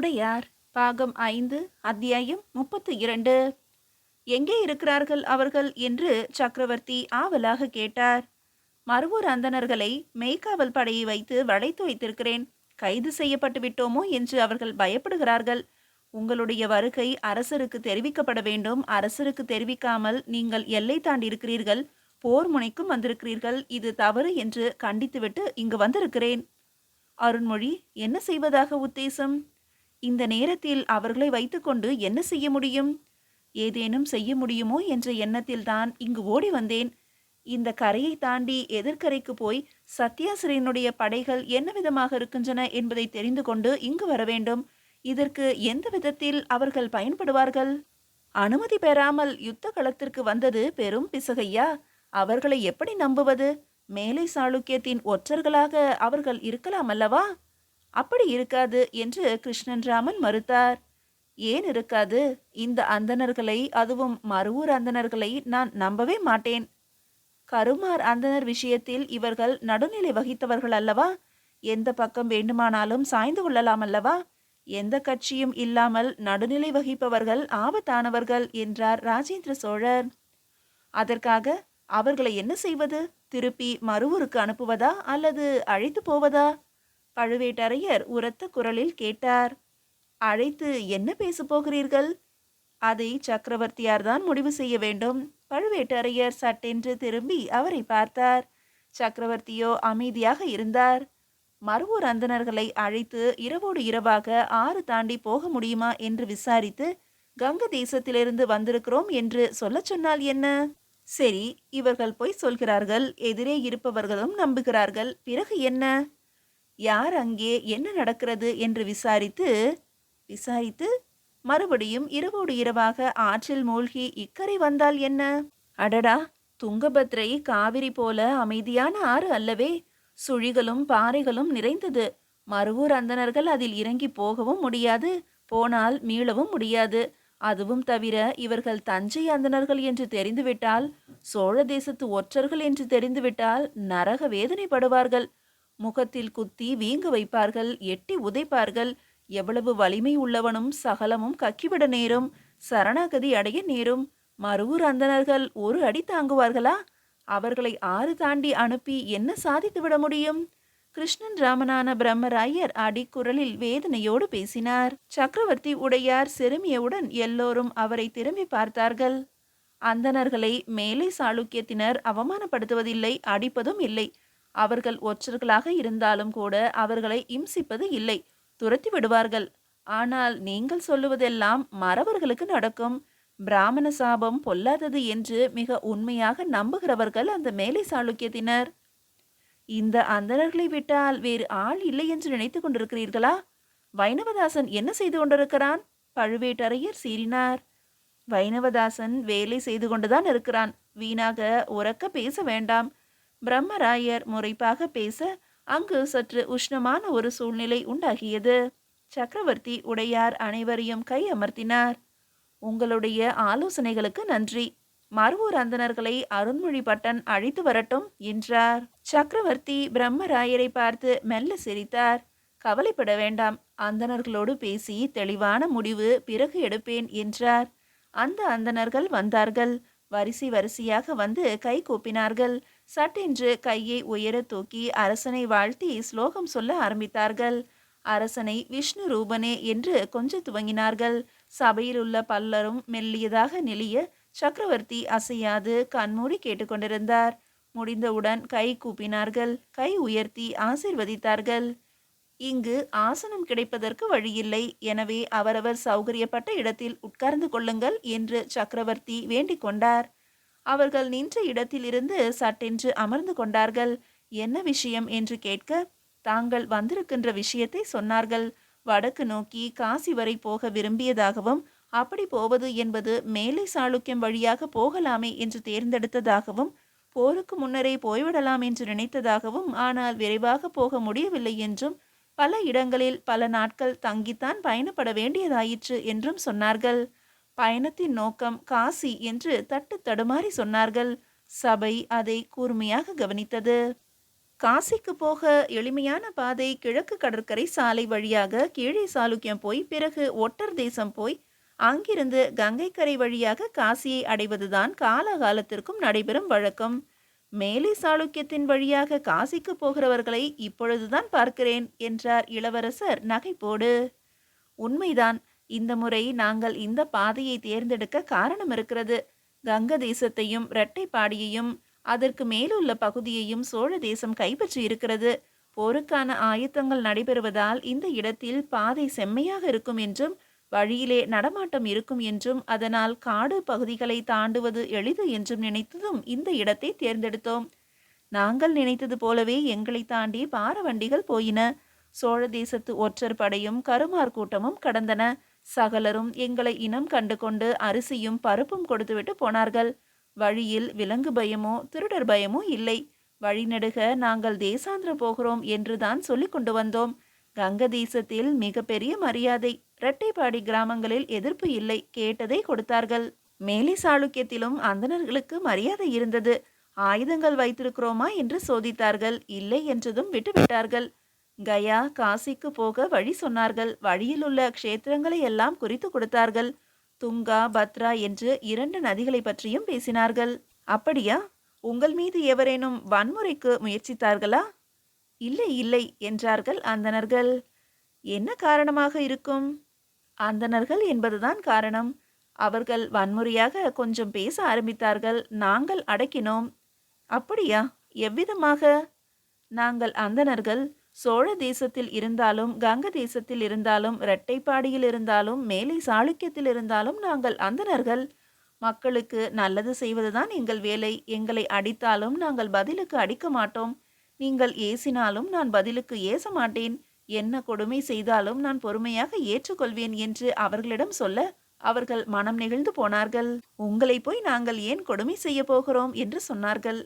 உடையார் பாகம் 5 அத்தியாயம் 32. எங்கே இருக்கிறார்கள் அவர்கள் என்று சக்கரவர்த்தி ஆவலாக கேட்டார். மருவூர் அந்தணர்களை மெய்க்காவல் படையை வைத்து வளைத்து வைத்திருக்கிறேன். கைது செய்யப்பட்டு விட்டோமோ என்று அவர்கள் பயப்படுகிறார்கள். உங்களுடைய வருகை அரசருக்கு தெரிவிக்கப்பட வேண்டும். அரசருக்கு தெரிவிக்காமல் நீங்கள் எல்லை தாண்டி இருக்கிறீர்கள். போர் முனைக்கும் வந்திருக்கிறீர்கள். இது தவறு என்று கண்டித்துவிட்டு இங்கு வந்திருக்கிறேன். அருண்மொழி, என்ன செய்வதாக உத்தேசம்? இந்த நேரத்தில் அவர்களை வைத்துக்கொண்டு என்ன செய்ய முடியும்? ஏதேனும் செய்ய முடியுமோ என்ற எண்ணத்தில்தான் இங்கு ஓடி வந்தேன். இந்த கரையை தாண்டி எதிர்கரைக்கு போய் சத்யாசிரியனுடைய படைகள் என்ன விதமாக இருக்கின்றன என்பதை தெரிந்து கொண்டு இங்கு வர வேண்டும். இதற்கு எந்த விதத்தில் அவர்கள் பயன்படுவார்கள்? அனுமதி பெறாமல் யுத்த களத்திற்கு வந்தது பெரும் பிசகையா? அவர்களை எப்படி நம்புவது? மேலை சாளுக்கியத்தின் ஒற்றர்களாக அவர்கள் இருக்கலாம் அல்லவா? அப்படி இருக்காது என்று கிருஷ்ணன் ராமன் மறுத்தார். ஏன் இருக்காது? இந்த அந்தணர்களை, அதுவும் மருவூர் அந்தணர்களை நான் நம்பவே மாட்டேன். கருமார் அந்தணர் விஷயத்தில் இவர்கள் நடுநிலை வகித்தவர்கள் அல்லவா? எந்த பக்கம் வேண்டுமானாலும் சாய்ந்து கொள்ளலாம் அல்லவா? எந்த கட்சியும் இல்லாமல் நடுநிலை வகிப்பவர்கள் ஆபத்தானவர்கள் என்றார் ராஜேந்திர சோழர். அதற்காக அவர்களை என்ன செய்வது? திருப்பி மருவூருக்கு அனுப்புவதா அல்லது அழைத்து போவதா? பழுவேட்டரையர் உரத்த குரலில் கேட்டார். அழைத்து என்ன பேச போகிறீர்கள்? அதை சக்கரவர்த்தியார்தான் முடிவு செய்ய வேண்டும். பழுவேட்டரையர் சட்டென்று திரும்பி அவரை பார்த்தார். சக்கரவர்த்தியோ அமைதியாக இருந்தார். மருவூர் அந்தணர்களை அழைத்து இரவோடு இரவாக ஆறு தாண்டி போக முடியுமா என்று விசாரித்து கங்க தேசத்திலிருந்து வந்திருக்கிறோம் என்று சொல்ல சொன்னால் என்ன? சரி, இவர்கள் போய் சொல்கிறார்கள், எதிரே இருப்பவர்களும் நம்புகிறார்கள். பிறகு என்ன? யார் அங்கே என்ன நடக்கிறது என்று விசாரித்து மறுபடியும் இரவோடு இரவாக ஆற்றில் மூழ்கி இக்கரை வந்தால் என்ன? அடடா, துங்கபத்ரை காவிரி போல அமைதியான ஆறு அல்லவே. சுழிகளும் பாறைகளும் நிறைந்தது. மருவூர் அந்தணர்கள் அதில் இறங்கி போகவும் முடியாது, போனால் மீளவும் முடியாது. அதுவும் தவிர இவர்கள் தஞ்சை அந்தணர்கள் என்று தெரிந்துவிட்டால், சோழ தேசத்து ஒற்றர்கள் என்று தெரிந்துவிட்டால் நரக வேதனைப்படுவார்கள். முகத்தில் குத்தி வீங்க வைப்பார்கள், எட்டி உதைப்பார்கள். எவ்வளவு வலிமை உள்ளவனும் சகலமும் கக்கிவிட நேரும், சரணாகதி அடைய நேரும். மருவூர் அந்தணர்கள் ஒரு அடி தாங்குவார்களா? அவர்களை ஆறு தாண்டி அனுப்பி என்ன சாதித்து விட முடியும்? கிருஷ்ணன் ராமனான பிரம்மராயர் அடிக்குரலில் வேதனையோடு பேசினார். சக்கரவர்த்தி உடையார் சிறுமியவுடன் எல்லோரும் அவரை திரும்பி பார்த்தார்கள். அந்தணர்களை மேலை சாளுக்கியத்தினர் அவமானப்படுத்துவதில்லை, அடிப்பதும் இல்லை. அவர்கள் ஒற்றர்களாக இருந்தாலும் கூட அவர்களை இம்சிப்பது இல்லை, துரத்தி விடுவார்கள். ஆனால் நீங்கள் சொல்லுவதெல்லாம் மறவர்களுக்கு நடக்கும். பிராமண சாபம் பொல்லாதது என்று மிக உண்மையாக நம்புகிறவர்கள் அந்த மேலை சாளுக்கியத்தினர். இந்த அந்தணர்களை விட்டால் வேறு ஆள் இல்லை என்று நினைத்து கொண்டிருக்கிறீர்களா? வைணவதாசன் என்ன செய்து கொண்டிருக்கிறான்? பழுவேட்டரையர் சீறினார். வைணவதாசன் வேலை செய்து கொண்டுதான் இருக்கிறான். வீணாக உரக்க பேச வேண்டாம். பிரம்மராயர் முறைப்பாக பேச அங்கு சற்று உஷ்ணமான ஒரு சூழ்நிலை உண்டாகியது. சக்கரவர்த்தி உடையார் அனைவரையும் கை அமர்த்தினார். உங்களுடைய ஆலோசனைகளுக்கு நன்றி. மருவூர் அந்தணர்களை அருண்மொழி பட்டன் அழைத்து வரட்டும் என்றார். சக்கரவர்த்தி பிரம்மராயரை பார்த்து மெல்ல சிரித்தார். கவலைப்பட வேண்டாம், அந்தணர்களோடு பேசி தெளிவான முடிவு பிறகு எடுப்பேன் என்றார். அந்த அந்தணர்கள் வந்தார்கள். வரிசை வரிசையாக வந்து கை கூப்பினார்கள். சட்டென்று கையை உயர தூக்கி அரசனை வாழ்த்தி ஸ்லோகம் சொல்ல ஆரம்பித்தார்கள். அரசனை விஷ்ணு ரூபனே என்று கொஞ்சம் துவங்கினார்கள். சபையில் உள்ள பல்லரும் மெல்லியதாக நெளிய சக்கரவர்த்தி அசையாது கண்மூடி கேட்டுக்கொண்டிருந்தார். முடிந்தவுடன் கை கூப்பினார்கள். கை உயர்த்தி ஆசீர்வதித்தார்கள். இங்கு ஆசனம் கிடைப்பதற்கு வழியில்லை, எனவே அவரவர் சௌகரியப்பட்ட இடத்தில் உட்கார்ந்து கொள்ளுங்கள் என்று சக்கரவர்த்தி வேண்டிக் கொண்டார். அவர்கள் நின்ற இடத்திலிருந்து சட்டென்று அமர்ந்து கொண்டார்கள். என்ன விஷயம் என்று கேட்க தாங்கள் வந்திருக்கின்ற விஷயத்தை சொன்னார்கள். வடக்கு நோக்கி காசி வரை போக விரும்பியதாகவும், அப்படி போவது என்பது மேலை சாளுக்கியம் வழியாக போகலாமே என்று தேர்ந்தெடுத்ததாகவும், போருக்கு முன்னரே போய்விடலாம் என்று நினைத்ததாகவும், ஆனால் விரைவாக போக முடியவில்லை என்றும், பல இடங்களில் பல நாட்கள் தங்கித்தான் பயணப்பட வேண்டியதாயிற்று என்றும் சொன்னார்கள். பயணத்தின் நோக்கம் காசி என்று தட்டு தடுமாறி சொன்னார்கள். சபை அதை கூர்மையாக கவனித்தது. காசிக்கு போக எளிமையான பாதை கிழக்கு கடற்கரை சாலை வழியாக கீழே சாளுக்கியம் போய் பிறகு ஒட்டர் தேசம் போய் அங்கிருந்து கங்கை கரை வழியாக காசியை அடைவதுதான் காலகாலத்திற்கும் நடைபெறும் வழக்கம். மேலே சாளுக்கியத்தின் வழியாக காசிக்கு போகிறவர்களை இப்பொழுதுதான் பார்க்கிறேன் என்றார் இளவரசர் நகைப்போடு. உண்மைதான். இந்த முறை நாங்கள் இந்த பாதையை தேர்ந்தெடுக்க காரணம் இருக்கிறது. கங்க தேசத்தையும் இரட்டைப்பாடியையும் அதற்கு மேலுள்ள பகுதியையும் சோழ தேசம் கைப்பற்றி இருக்கிறது. போருக்கான ஆயத்தங்கள் நடைபெறுவதால் இந்த இடத்தில் பாதை செம்மையாக இருக்கும் என்றும் வழியிலே நடமாட்டம் இருக்கும் என்றும் அதனால் காடு பகுதிகளை தாண்டுவது எளிது என்றும் நினைத்ததும் இந்த இடத்தை தேர்ந்தெடுத்தோம். நாங்கள் நினைத்தது போலவே எங்களை தாண்டி பார வண்டிகள் போயின. சோழ தேசத்து ஒற்றர் படையும் கருமார் கூட்டமும் கடந்தன. சகலரும் எங்களை இனம் கண்டு கொண்டு அரிசியும் பருப்பும் கொடுத்துவிட்டு போனார்கள். வழியில் விலங்கு பயமோ திருடர் பயமோ இல்லை. வழிநெடுக நாங்கள் தேசாந்திரம் போகிறோம் என்றுதான் சொல்லி கொண்டு வந்தோம். கங்க தேசத்தில் மிக பெரிய மரியாதை. இரட்டைப்பாடி கிராமங்களில் எதிர்ப்பு இல்லை. கேட்டதை கொடுத்தார்கள். மேலே சாளுக்கியத்திலும் அந்தணர்களுக்கு மரியாதை இருந்தது. ஆயுதங்கள் வைத்திருக்கிறோமா என்று சோதித்தார்கள். இல்லை என்றதும் விட்டுவிட்டார்கள். கயா காசிக்கு போக வழி சொன்னார்கள். வழியில் உள்ள க்ஷேத்திரங்களை எல்லாம் குறித்து கொடுத்தார்கள். துங்கா பத்ரா என்று 2 நதிகளை பற்றியும் பேசினார்கள். அப்படியா? உங்கள் மீது எவரேனும் வன்முறைக்கு முயற்சித்தார்களா? இல்லை இல்லை என்றார்கள் அந்தணர்கள். என்ன காரணமாக இருக்கும்? அந்தணர்கள் என்பதுதான் காரணம். அவர்கள் வன்முறையாக கொஞ்சம் பேச ஆரம்பித்தார்கள். நாங்கள் அடக்கினோம். அப்படியா? எவ்விதமாக? நாங்கள் அந்தணர்கள் சோழ தேசத்தில் இருந்தாலும் கங்க தேசத்தில் இருந்தாலும் இரட்டைப்பாடியில் இருந்தாலும் மேலை சாளுக்கியத்தில் இருந்தாலும் நாங்கள் அந்தணர்கள். மக்களுக்கு நல்லது செய்வதுதான் எங்கள் வேலை. எங்களை அடித்தாலும் நாங்கள் பதிலுக்கு அடிக்க மாட்டோம். நீங்கள் ஏசினாலும் நான் பதிலுக்கு ஏச மாட்டேன். என்ன கொடுமை செய்தாலும் நான் பொறுமையாக ஏற்றுக்கொள்வேன் என்று அவர்களிடம் சொல்ல அவர்கள் மனம் நெகிழ்ந்து போனார்கள். உங்களை போய் நாங்கள் ஏன் கொடுமை செய்ய போகிறோம் என்று சொன்னார்கள்.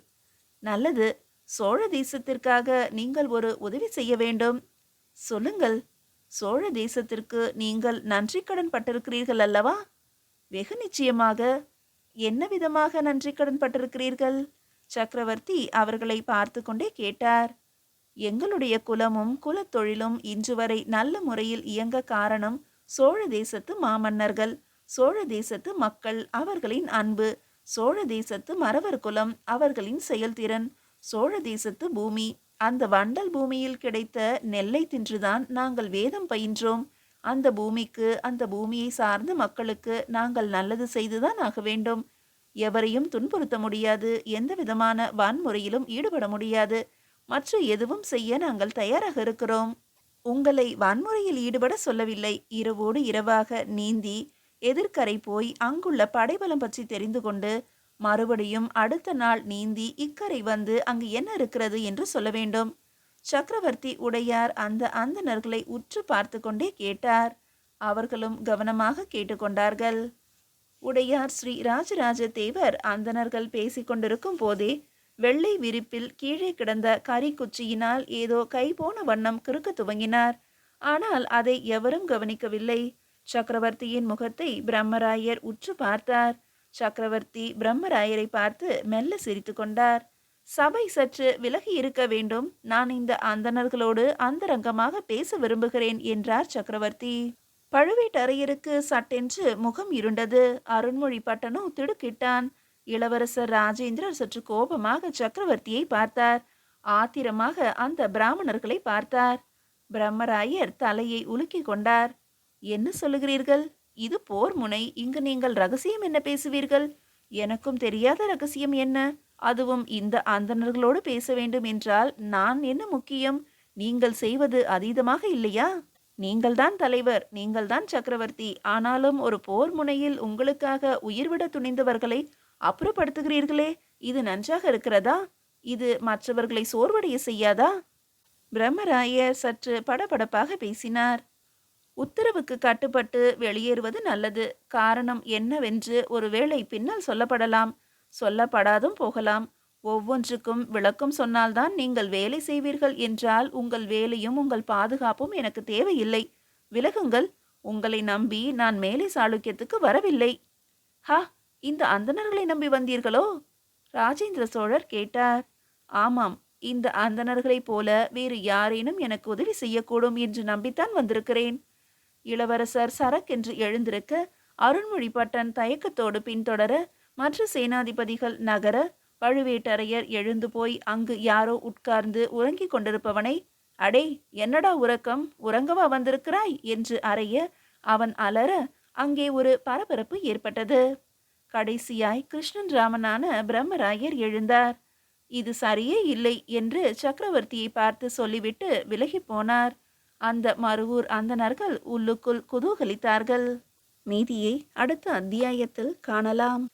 நல்லது. சோழ தேசத்திற்காக நீங்கள் ஒரு உதவி செய்ய வேண்டும். சொல்லுங்கள். சோழ தேசத்திற்கு நீங்கள் நன்றி கடன் பட்டிருக்கிறீர்கள் அல்லவா? வெகு நிச்சயமாக. என்ன விதமாக நன்றி கடன் பட்டிருக்கிறீர்கள்? சக்கரவர்த்தி அவர்களை பார்த்து கொண்டே கேட்டார். எங்களுடைய குலமும் குலத்தொழிலும் இன்று வரை நல்ல முறையில் இயங்க காரணம் சோழ தேசத்து மாமன்னர்கள், சோழ தேசத்து மக்கள், அவர்களின் அன்பு, சோழ தேசத்து மறவர் குலம், அவர்களின் செயல்திறன், சோழ தேசத்து பூமி, அந்த வண்டல் பூமியில் கிடைத்த நெல்லை தின்றுதான் நாங்கள் வேதம் பயின்றோம். அந்த பூமிக்கு, அந்த பூமியை சார்ந்த மக்களுக்கு நாங்கள் நல்லது செய்துதான் ஆக வேண்டும். எவரையும் துன்புறுத்த முடியாது. எந்த விதமான வன்முறையிலும் ஈடுபட முடியாது. மற்ற எதுவும் செய்ய நாங்கள் தயாராக இருக்கிறோம். உங்களை வன்முறையில் ஈடுபட சொல்லவில்லை. இரவோடு இரவாக நீந்தி எதிர்கரை போய் அங்குள்ள படைபலம் பற்றி தெரிந்து கொண்டு மறுபடியும் அடுத்த நாள் நீந்தி இக்கரை வந்து அங்கு என்ன இருக்கிறது என்று சொல்ல வேண்டும். சக்கரவர்த்தி உடையார் அந்த அந்தணர்களை உற்று பார்த்து கொண்டே கேட்டார். அவர்களும் கவனமாக கேட்டுக்கொண்டார்கள். உடையார் ஸ்ரீ ராஜராஜ தேவர் அந்தணர்கள் பேசிக்கொண்டிருக்கும் போதே வெள்ளை விரிப்பில் கீழே கிடந்த கரிக்குச்சியினால் ஏதோ கை போன வண்ணம் கிறுக்க துவங்கினார். ஆனால் அதை எவரும் கவனிக்கவில்லை. சக்கரவர்த்தியின் முகத்தை பிரம்மராயர் உற்று பார்த்தார். சக்கரவர்த்தி பிரம்மராயரை பார்த்து மெல்ல சிரித்து கொண்டார். சபை சற்று விலகி இருக்க வேண்டும். நான் இந்த அந்தணர்களோடு அந்தரங்கமாக பேச விரும்புகிறேன் என்றார் சக்கரவர்த்தி. பழுவேட்டரையருக்கு சட்டென்று முகம் இருண்டது. அருண்மொழி பட்டனோ திடுக்கிட்டான். இளவரசர் ராஜேந்திரர் சற்று கோபமாக சக்கரவர்த்தியை பார்த்தார். ஆத்திரமாக அந்த பிராமணர்களை பார்த்தார். பிரம்மராயர் தலையை உலுக்கி கொண்டார். என்ன சொல்லுகிறீர்கள்? இது போர் முனை. இங்கு நீங்கள் ரகசியம் என்ன பேசுவீர்கள்? எனக்கும் தெரியாத ரகசியம் என்ன? அதுவும் இந்த அந்தணர்களோடு பேச வேண்டும் என்றால் நான் என்ன முக்கியம்? நீங்கள் செய்வது அதீதமாக இல்லையா? நீங்கள்தான் தலைவர், நீங்கள்தான் சக்கரவர்த்தி. ஆனாலும் ஒரு போர் முனையில் உங்களுக்காக உயிர்விட துணிந்தவர்களை அப்புறப்படுத்துகிறீர்களே, இது நன்றாக இருக்கிறதா? இது மற்றவர்களை சோர்வடைய செய்யாதா? பிரம்மராயர் சற்று படபடப்பாக பேசினார். உத்தரவுக்கு கட்டுப்பட்டு வெளியேறுவது நல்லது. காரணம் என்னவென்று ஒருவேளை பின்னால் சொல்லப்படலாம், சொல்லப்படாதும் போகலாம். ஒவ்வொன்றுக்கும் விளக்கம் சொன்னால்தான் நீங்கள் வேலை செய்வீர்கள் என்றால் உங்கள் வேலையும் உங்கள் பாதுகாப்பும் எனக்கு தேவையில்லை. விலகுங்கள். உங்களை நம்பி நான் மேலை சாளுக்கியத்துக்கு வரவில்லை. ஹா, இந்த அந்தணர்களை நம்பி வந்தீர்களோ? ராஜேந்திர சோழர் கேட்டார். ஆமாம், இந்த அந்தணர்களைப் போல வேறு யாரேனும் எனக்கு உதவி செய்யக்கூடும் என்று நம்பித்தான் வந்திருக்கிறேன். இளவரசர் சரக்கென்று எழுந்திருக்க, அருண்மொழிபட்டன் தயக்கத்தோடு பின்தொடர, மற்ற சேனாதிபதிகள் நகர, பழுவேட்டரையர் எழுந்து போய் அங்கு யாரோ உட்கார்ந்து உறங்கிக் கொண்டிருப்பவனை, அடே, என்னடா உறக்கம், உறங்கவா வந்திருக்கிறாய் என்று அறைய, அவன் அலற, அங்கே ஒரு பரபரப்பு ஏற்பட்டது. கடைசியாய் கிருஷ்ணன் ராமனான பிரம்மராயர் எழுந்தார். இது சரியே இல்லை என்று சக்கரவர்த்தியை பார்த்து சொல்லிவிட்டு விலகி போனார். அந்த மருவூர் அந்தணர்கள் உள்ளுக்குள் குதூகலித்தார்கள். மீதியை அடுத்த அத்தியாயத்தில் காணலாம்.